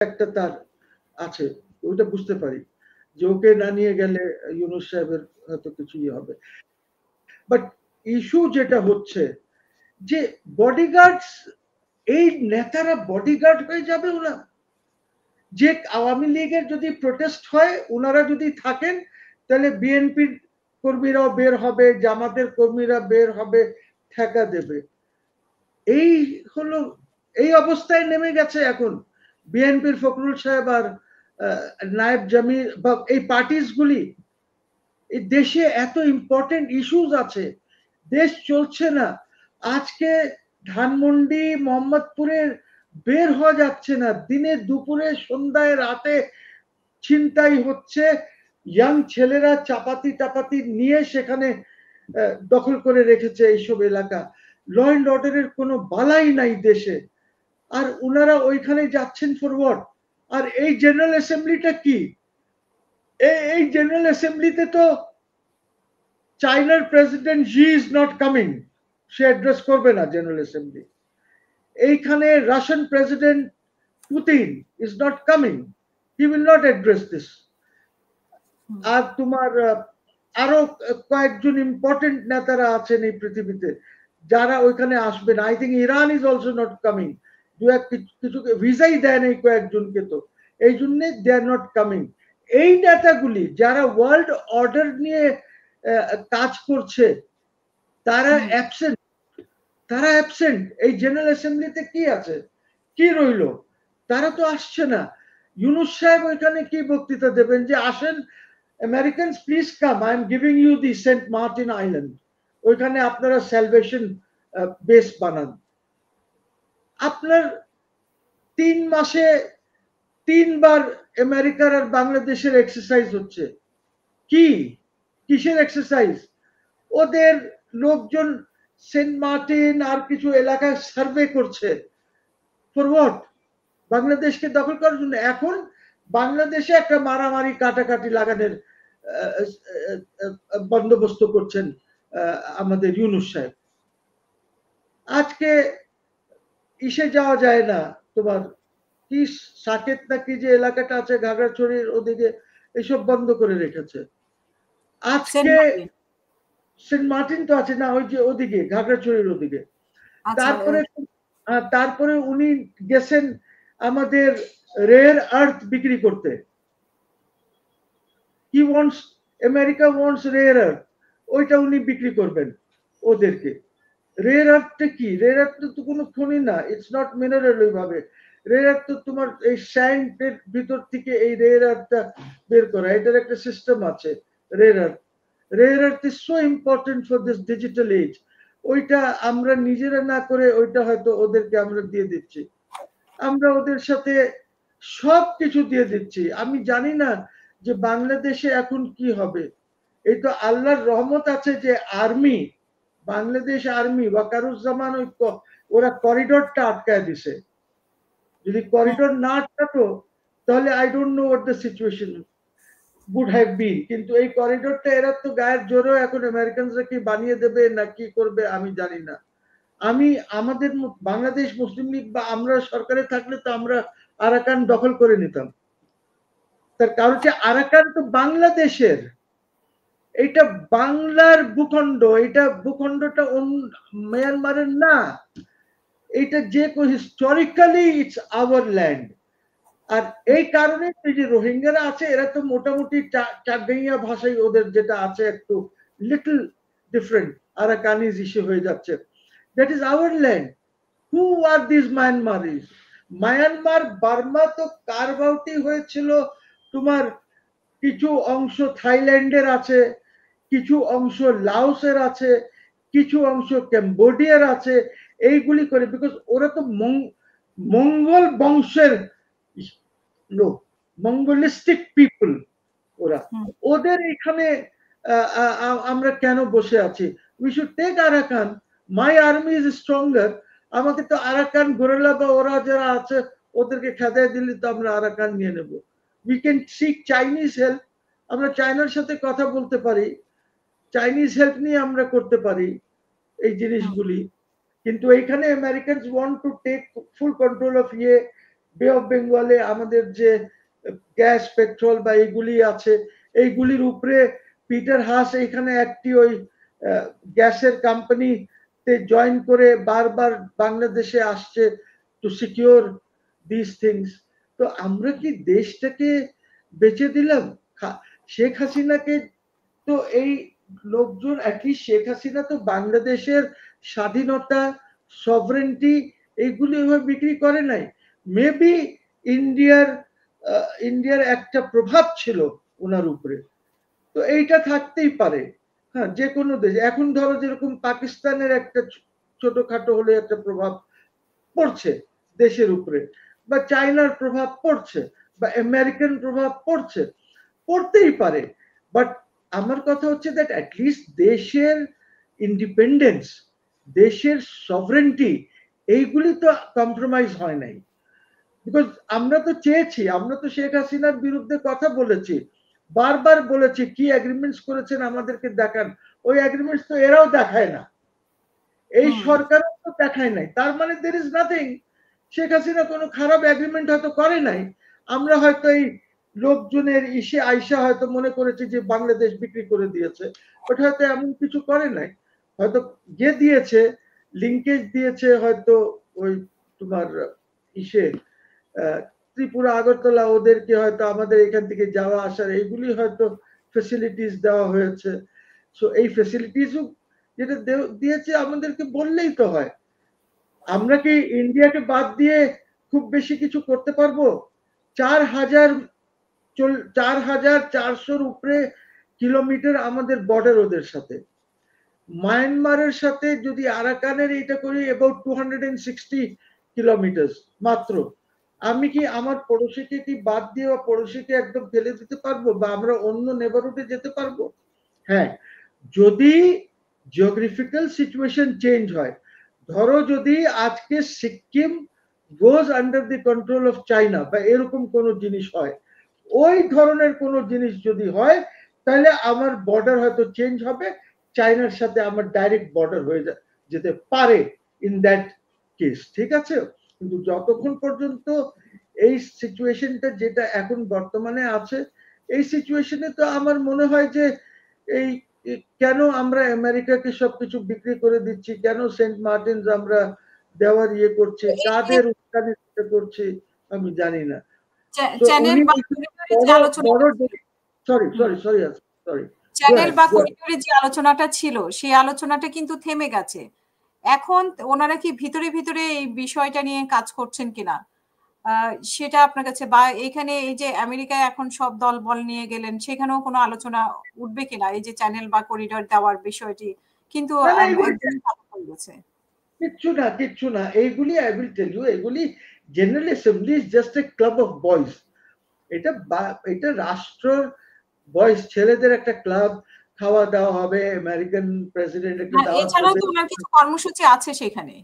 একটা তার আছে, ওইটা বুঝতে পারি যে ওকে না নিয়ে গেলে ইউনূস সাহেবের হয়তো কিছু হবে। বাট ইস্যু যেটা হচ্ছে যে বডিগার্ডস, এই নেতারা বডিগার্ড হয়ে যাবে ওরা, যে আওয়ামী লীগের যদি প্রোটেস্ট হয় ওনারা যদি থাকেন তাহলে বিএনপির কর্মীরাও বের হবে, জামাতের কর্মীরা বের হবে, ঠেকা দেবে। এই হলো, এই অবস্থায় নেমে গেছে এখন বিএনপির ফখরুল সাহেব আর নায়েব জামিল বা এই পার্টিস গুলি। এই দেশে এত ইম্পর্টেন্ট ইস্যুস আছে, দেশ চলছে না। আজকে ধানমন্ডি মোহাম্মদপুরের বের হওয়া যাচ্ছে না, দিনে দুপুরে সন্ধ্যায় রাতে ছিনতাই হচ্ছে, ইয়াং ছেলেরা চাপাতি টাপাতি নিয়ে সেখানে দখল করে রেখেছে এইসব এলাকা। ল অ্যান্ড অর্ডারের কোনো বালাই নাই দেশে, আর ওনারা ওইখানে যাচ্ছেন ফরওয়ার্ড। আর এই জেনারেল অ্যাসেম্বলিটা কি? এই জেনারেল অ্যাসেম্বলিতে তো চাইনার president Xi is not coming, সে অ্যাড্রেস করবে না জেনারেল অ্যাসেম্বলি। এইখানে Russian president Putin is not coming, he will not address this. আর তোমার আরো কয়েকজন ইম্পর্টেন্ট নেতারা আছেন এই পৃথিবীতে যারা ওইখানে আসবেন। I think Iran is also not coming, দু এক কিছু ভিসাই দেয় নেই কয়েকজনকে, তো এই জন্য দে আর নট কামিং। এই নেতাগুলি যারা ওয়ার্ল্ড অর্ডার নিয়ে কাজ করছে তারা অ্যাবসেন্ট, তারা অ্যাবসেন্ট। এই জেনারেল অ্যাসেম্বলিতে কি আছে, কি রইল? তারা তো আসছে না। ইউনূস সাহেব ওইখানে কি বক্তৃতা দেবেন যে আসেন Americans please come, I am giving you the Saint Martin island, ওইখানে আপনারা স্যালভেশন বেস বানান। আপনার 3 মাসে 3 বার আমেরিকার আর বাংলাদেশের এক্সারসাইজ হচ্ছে। কি কিসের এক্সারসাইজ? ওদের লোকজন সেন্ট মার্টিন আর কিছু এলাকায় সার্ভে করছে, ফর হোয়াট? বাংলাদেশকে দখল করার জন্য। এখন বাংলাদেশে একটা মারামারি কাটাকাটি লাগানোর বন্দোবস্ত করছেন আমাদের ইউনূস সাহেব। আজকে ইসে যাওয়া যায় না, তোমার কি সাকেত নাকি যে এলাকাটা আছে ঘাগড়াছড়ির ওদিকে, এসব বন্ধ করে রেখেছে। আজকে সেন্ট মার্টিন তো আছে না, ওই যে ওদিকে ঘাগড়াছড়ির ওদিকে। তারপরে তারপরে উনি গেছেন আমাদের রেয়ার আর্থ বিক্রি করতে। He wants, America wants rare earth, ওইটা উনি বিক্রি করবেন ওদেরকে। রেয়ার আর্থটা কি? রেয়ার আর্থ তো কোনো খনি না, ইটস নট মিনারেল ওইভাবে। রেয়ার আর্থ তো তোমার এই স্যান্ডের ভিতর থেকে এই রেয়ার আর্থটা বের করা, এটার একটা সিস্টেম আছে। Rare earth, rare earth is so important for this digital age. ওইটা আমরা নিজেরা না করে ওইটা হয়তো ওদেরকে আমরা দিয়ে দিচ্ছি, আমরা ওদের সাথে সব কিছু দিয়ে দিচ্ছি। আমি জানি না যে বাংলাদেশে এখন কি হবে। এই তো আল্লাহর রহমত আছে যে আর্মি, বাংলাদেশ আর্মি ওয়াকারুজ্জামান ওরা করিডোরটা আটকায় দিছে। যদি করিডোর না আটকাতো তাহলে I don't know what the situation would have been। কিন্তু এই করিডোরটা এরা তো গায়ের জোরেও এখন আমেরিকানরা কি বানিয়ে দেবে না কি করবে আমি জানি না। আমি আমাদের বাংলাদেশ মুসলিম লীগ বা আমরা সরকারে থাকলে তো আমরা আরাকান দখল করে নিতাম। তার কারণ হচ্ছে আরাকান তো বাংলাদেশের, এটা বাংলার ভূখণ্ড, এটা ভূখণ্ডটা মিয়ানমারের না, এটা যে হিস্টোরিক্যালি ইটস আওয়ার ল্যান্ড। আর এই কারণে এই যে রোহিঙ্গারা আছে এরা তো মোটামুটি চারগাইয়া ভাষায় ওদের যেটা আছে একটু লিটল ডিফারেন্ট, আরাকানিজ ইস্যু হয়ে যাচ্ছে। That is our land. Who are this Myanmarese? Myanmar Burma তো কার্ভ আউটই হয়েছিল। তোমার কিছু অংশ থাইল্যান্ডের আছে, কিছু অংশ লাওসের আছে, কিছু অংশ ক্যাম্বোডিয়ার আছে, এইগুলি করে। বিকজ ওরা তো মঙ্গল বংশের লোক, মঙ্গলিস্টিক পিপল ওরা। ওদের এখানে আমরা কেন বসে আছি? We should take Arakan. My army is stronger. আমাকে তো আরাকান গোরেলা বা ওরা যারা আছে ওদেরকে খেদায় দিলে তো আমরা আরাকান নিয়ে নেব। We can seek Chinese help, আমরা চায়নার সাথে কথা বলতে পারি, চাইনিজ হেল্প নিয়ে আমরা করতে পারি এই জিনিসগুলি। কিন্তু এইখানে Americans want to take full control of bay of বেঙ্গলে আমাদের যে গ্যাস পেট্রোল বা এইগুলি আছে, এইগুলির উপরে পিটার হাস এখানে একটি ওই গ্যাসের কোম্পানিতে জয়েন করে বারবার বাংলাদেশে আসছে টু সিকিউর দিস থিংস। তো আমরা কি দেশটাকে বেচে দিলাম? শেখ হাসিনাকে তো এই লোকজন, অ্যাটলিস্ট শেখ হাসিনা তো বাংলাদেশের স্বাধীনতা, সভরেন্টি এইগুলি এভাবে বিক্রি করে নাই। মেবি ইন্ডিয়ার ইন্ডিয়ার একটা প্রভাব ছিল ওনার উপরে, তো এইটা থাকতেই পারে। হ্যাঁ, যে কোনো দেশ, এখন ধরো যেরকম পাকিস্তানের একটা ছোটখাটো হলে একটা প্রভাব পড়ছে দেশের উপরে, বা চায়নার প্রভাব পড়ছে, বা আমেরিকান প্রভাব পড়ছে, পড়তেই পারে। বাট আমার কথা হচ্ছে দ্যাট অ্যাটলিস্ট দেশের ইন্ডিপেন্ডেন্স, দেশের সভরেন্টি, এইগুলি তো কম্প্রোমাইজ হয় নাই। বিকজ আমরা তো চেয়েছি, আমরা তো শেখ হাসিনার বিরুদ্ধে কথা বলেছি, বারবার বলেছি কি এগ্রিমেন্টস করেছেন আমাদেরকে দেখান। ওই এগ্রিমেন্টস তো এরাও দেখায় না, এই সরকারও তো দেখায় নাই। তার মানে there is nothing. Sheikh Hasina কোনো খারাপ এগ্রিমেন্ট হয়তো করে নাই, আমরা হয়তো এই লোকজনের ইসে আইসা হয়তো মনে করেছি যে বাংলাদেশ বিক্রি করে দিয়েছে, বাট হয়তো এমন কিছু করে নাই। হয়তো যে দিয়েছে, লিঙ্কেজ দিয়েছে হয়তো ওই তোমার ইসে ত্রিপুরা আগরতলা, ওদেরকে হয়তো আমাদের এখান থেকে যাওয়া আসার এইগুলি হয়তো ফেসিলিটিস দেওয়া হয়েছে। সো এই ফেসিলিটিসও যেটা দিয়েছে আমাদেরকে বললেই তো হয়। আমরা কি ইন্ডিয়াকে বাদ দিয়ে খুব বেশি কিছু করতে পারবো? 4,400 উপরে কিলোমিটার আমাদের বর্ডার ওদের সাথে। মায়ানমারের সাথে যদি আরাকানের এটা করি অ্যাবাউট 260 কিলোমিটার মাত্র। আমি কি আমার পড়োশিকে কি বাদ দিয়ে বা পড়োশিকে একদম ফেলে দিতে পারবো, বা আমরা অন্য নেবারহুডে যেতে পারবো? হ্যাঁ, যদি জিওগ্রাফিক্যাল সিচুয়েশন চেঞ্জ হয়। ধরো যদি আজকে Sikkim goes under the control of China বা এরকম কোনো জিনিস হয়, ওই ধরনের কোনো জিনিস যদি হয়, তাহলে আমার বর্ডার হয়তো চেঞ্জ হবে, চাইনার সাথে আমার ডাইরেক্ট বর্ডার হয়ে যেতে পারে ইন দ্যাট কেস, ঠিক আছে। কিন্তু যতক্ষণ পর্যন্ত এই সিচুয়েশনটা যেটা এখন বর্তমানে আছে, এই সিচুয়েশনে তো আমার মনে হয় যে এই কেন আমরা আমেরিকাকে সবকিছু বিক্রি করে দিচ্ছি, কেন সেন্ট মার্টিন আমরা দেওয়ার ইয়ে করছি, কাদের উস্কানিতে করছি আমি জানি না। তো চ্যানেল উনি বা করিডোরে যে আলোচনাটা সরি চ্যানেল বা করিডোরে যে আলোচনাটা ছিল, সেই আলোচনাটা কিন্তু থেমে গেছে। এখন ওনারা কি ভিতরে ভিতরে এই বিষয়টা নিয়ে কাজ করছেন কিনা সেটা আপনার কাছে, বা এখানে এই যে আমেরিকায় এখন সব দল বল নিয়ে গেলেন, সেখানেও কোনো আলোচনা উঠবে কিনা এই যে চ্যানেল বা করিডোর দেওয়ার বিষয়টি? কিন্তু কিচ্ছু না এইগুলি। আই উইল টেল ইউ, এগুলি general assembly is just a club of boys. এটা রাষ্ট্রের বয়েজ ছেলেদের একটা ক্লাব। খাওয়া দাওয়া হবে, আমেরিকান প্রেসিডেন্ট একটা দাওয়াত এছাড়াও হবে। তো ওনার কিছু কর্মসূচি আছে সেখানে।